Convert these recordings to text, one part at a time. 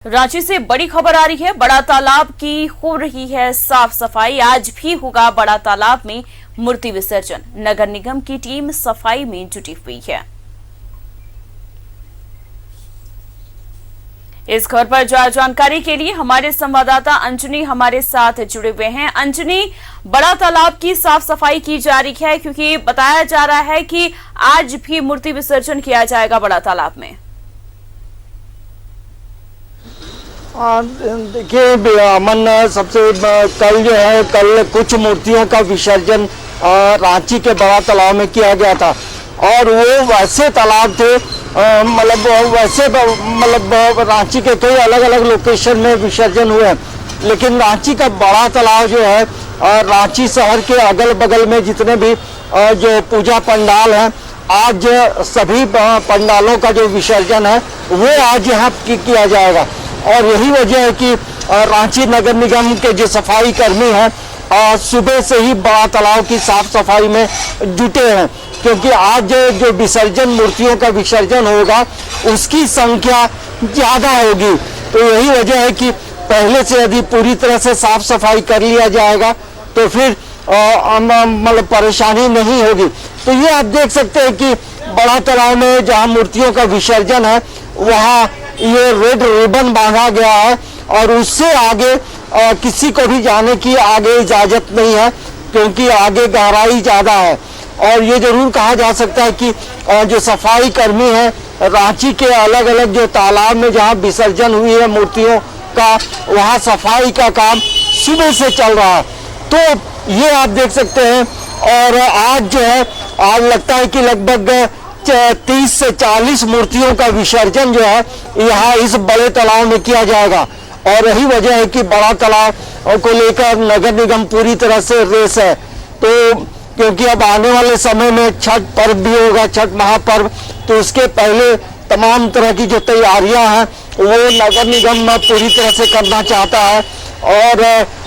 रांची से बड़ी खबर आ रही है। बड़ा तालाब की हो रही है साफ सफाई। आज भी होगा बड़ा तालाब में मूर्ति विसर्जन। नगर निगम की टीम सफाई में जुटी हुई है। इस खबर पर जानकारी के लिए हमारे संवाददाता अंजनी हमारे साथ जुड़े हुए हैं। अंजनी, बड़ा तालाब की साफ सफाई की जा रही है क्योंकि बताया जा रहा है कि आज भी मूर्ति विसर्जन किया जाएगा बड़ा तालाब में। देखिए अमन, सबसे कल कुछ मूर्तियों का विसर्जन रांची के बड़ा तालाब में किया गया था और वो वैसे तालाब थे, रांची के कई अलग अलग लोकेशन में विसर्जन हुए, लेकिन रांची का बड़ा तालाब जो है रांची शहर के अगल बगल में जितने भी जो पूजा पंडाल हैं, आज सभी पंडालों का जो विसर्जन है वो आज यहाँ किया जाएगा। और यही वजह है कि रांची नगर निगम के जो सफाई कर्मी हैं सुबह से ही बड़ा तालाब की साफ सफाई में जुटे हैं, क्योंकि आज जो विसर्जन मूर्तियों का विसर्जन होगा उसकी संख्या ज़्यादा होगी। तो यही वजह है कि पहले से यदि पूरी तरह से साफ सफाई कर लिया जाएगा तो फिर परेशानी नहीं होगी। तो ये आप देख सकते हैं कि बड़ा तालाब में जहाँ मूर्तियों का विसर्जन है वहाँ ये रेड रिबन बांधा गया है और उससे आगे किसी को भी जाने की आगे इजाजत नहीं है, क्योंकि आगे गहराई ज़्यादा है। और ये जरूर कहा जा सकता है कि जो सफाई कर्मी हैं रांची के अलग अलग जो तालाब में जहाँ विसर्जन हुई है मूर्तियों का, वहाँ सफाई का काम सुबह से चल रहा है। तो ये आप देख सकते हैं। और आज जो है, आज लगता है कि लगभग 30 से 40 मूर्तियों का विसर्जन जो है यहाँ इस बड़े तालाब में किया जाएगा। और यही वजह है कि बड़ा तालाब को लेकर नगर निगम पूरी तरह से रेस है। तो क्योंकि अब आने वाले समय में छठ पर्व भी होगा, छठ महापर्व, तो उसके पहले तमाम तरह की जो तैयारियां हैं वो नगर निगम पूरी तरह से करना चाहता है। और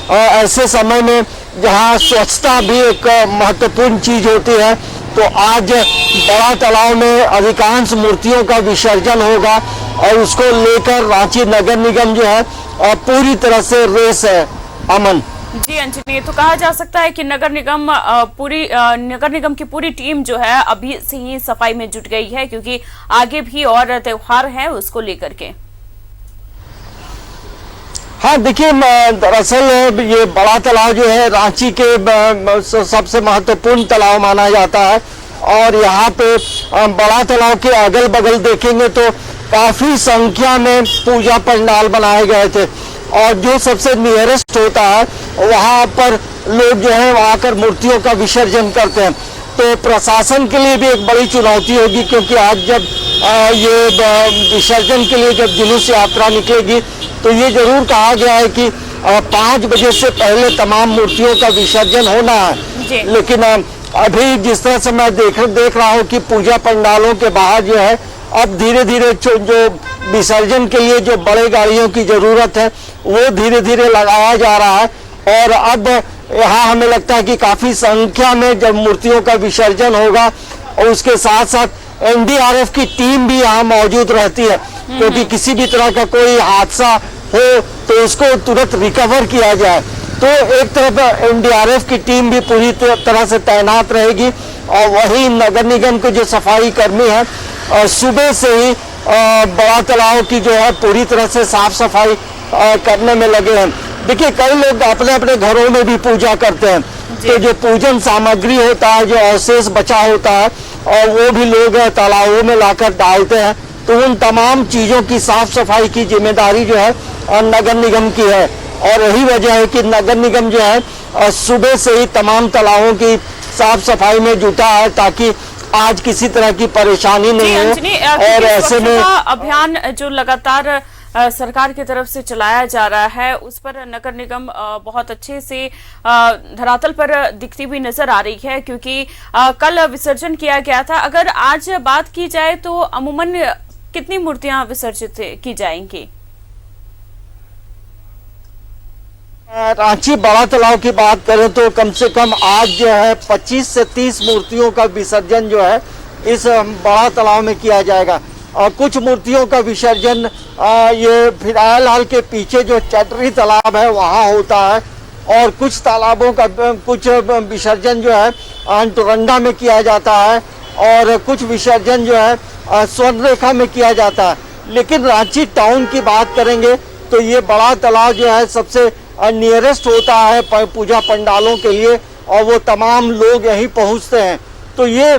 ऐसे समय में जहाँ स्वच्छता भी एक महत्वपूर्ण चीज होती है, तो आज बड़ा तालाब में अधिकांश मूर्तियों का विसर्जन होगा और उसको लेकर रांची नगर निगम जो है पूरी तरह से रेस है। अमन जी अंजनी, तो कहा जा सकता है कि नगर निगम की पूरी टीम जो है अभी से ही सफाई में जुट गई है, क्योंकि आगे भी और त्योहार है उसको लेकर के। हाँ देखिए, दरअसल ये बड़ा तालाब जो है रांची के सबसे महत्वपूर्ण तालाब माना जाता है और यहाँ पे बड़ा तालाब के अगल बगल देखेंगे तो काफी संख्या में पूजा पंडाल बनाए गए थे और जो सबसे नियरेस्ट होता है वहाँ पर लोग जो है वहाँ आकर मूर्तियों का विसर्जन करते हैं। तो प्रशासन के लिए भी एक बड़ी चुनौती होगी, क्योंकि आज जब ये विसर्जन के लिए जब जुलूस यात्रा निकलेगी तो ये जरूर कहा गया है कि 5 बजे से पहले तमाम मूर्तियों का विसर्जन होना है। लेकिन अभी जिस तरह से मैं देख रहा हूँ कि पूजा पंडालों के बाहर जो है अब धीरे धीरे जो विसर्जन के लिए जो बड़े गाड़ियों की जरूरत है वो धीरे धीरे लगाया जा रहा है। और अब यहाँ हमें लगता है कि काफी संख्या में जब मूर्तियों का विसर्जन होगा और उसके साथ साथ एनडीआरएफ की टीम भी यहाँ मौजूद रहती है, क्योंकि किसी भी तरह का कोई हादसा हो तो उसको तुरंत रिकवर किया जाए। तो एक तरफ एनडीआरएफ की टीम भी पूरी तरह से तैनात रहेगी और वही नगर निगम के जो सफाई कर्मी हैं सुबह से ही बड़ा तालाब की जो है पूरी तरह से साफ सफाई करने में लगे हैं। देखिए, कई लोग अपने अपने घरों में भी पूजा करते हैं, तो जो पूजन सामग्री होता है, जो अवशेष बचा होता है, और वो भी लोग तालाबों में लाकर डालते हैं। तो उन तमाम चीजों की साफ सफाई की जिम्मेदारी जो है नगर निगम की है। और यही वजह है कि नगर निगम जो है सुबह से ही तमाम तालाबों की साफ सफाई में जुटा है, ताकि आज किसी तरह की परेशानी नहीं हो। और ऐसे में अभियान जो लगातार सरकार की तरफ से चलाया जा रहा है उस पर नगर निगम बहुत अच्छे से धरातल पर दिखती हुई नजर आ रही है, क्योंकि कल विसर्जन किया गया था। अगर आज बात की जाए तो अमूमन कितनी मूर्तियां विसर्जित की जाएंगी? रांची बड़ा तालाब की बात करें तो कम से कम आज जो है 25 से 30 मूर्तियों का विसर्जन जो है इस बड़ा तालाब में किया जाएगा। कुछ मूर्तियों का विसर्जन ये फिरायालाल के पीछे जो चटरी तालाब है वहाँ होता है, और कुछ तालाबों का कुछ विसर्जन जो है अंटुरंडा में किया जाता है, और कुछ विसर्जन जो है स्वर्ण रेखा में किया जाता है। लेकिन रांची टाउन की बात करेंगे तो ये बड़ा तालाब जो है सबसे नियरेस्ट होता है पूजा पंडालों के लिए, और वो तमाम लोग यहीं पहुंचते हैं। तो ये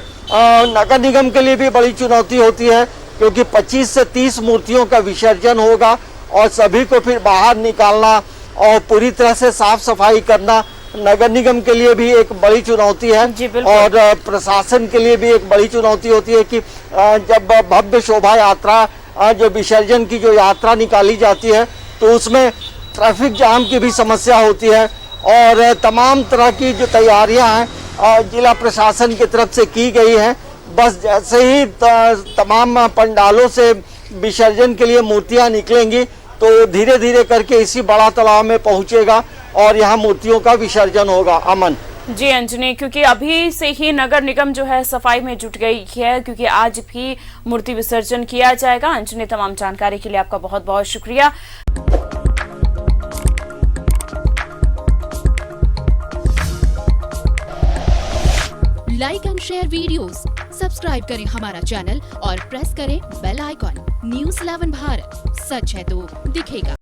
नगर निगम के लिए भी बड़ी चुनौती होती है, क्योंकि 25 से 30 मूर्तियों का विसर्जन होगा और सभी को फिर बाहर निकालना और पूरी तरह से साफ सफाई करना नगर निगम के लिए भी एक बड़ी चुनौती है, और प्रशासन के लिए भी एक बड़ी चुनौती होती है कि जब भव्य शोभा यात्रा जो विसर्जन की जो यात्रा निकाली जाती है तो उसमें ट्रैफिक जाम की भी समस्या होती है, और तमाम तरह की जो तैयारियां हैं जिला प्रशासन की तरफ से की गई हैं। बस जैसे ही तमाम पंडालों से विसर्जन के लिए मूर्तियां निकलेंगी तो धीरे धीरे करके इसी बड़ा तालाब में पहुंचेगा और यहाँ मूर्तियों का विसर्जन होगा। अमन जी अंजनी, क्योंकि अभी से ही नगर निगम जो है सफाई में जुट गई है, क्योंकि आज भी मूर्ति विसर्जन किया जाएगा। अंजनी, तमाम जानकारी के लिए आपका बहुत बहुत शुक्रिया। Like and share videos, subscribe करें हमारा चैनल और प्रेस करें बेल आइकॉन। News 11 भारत, सच है तो दिखेगा।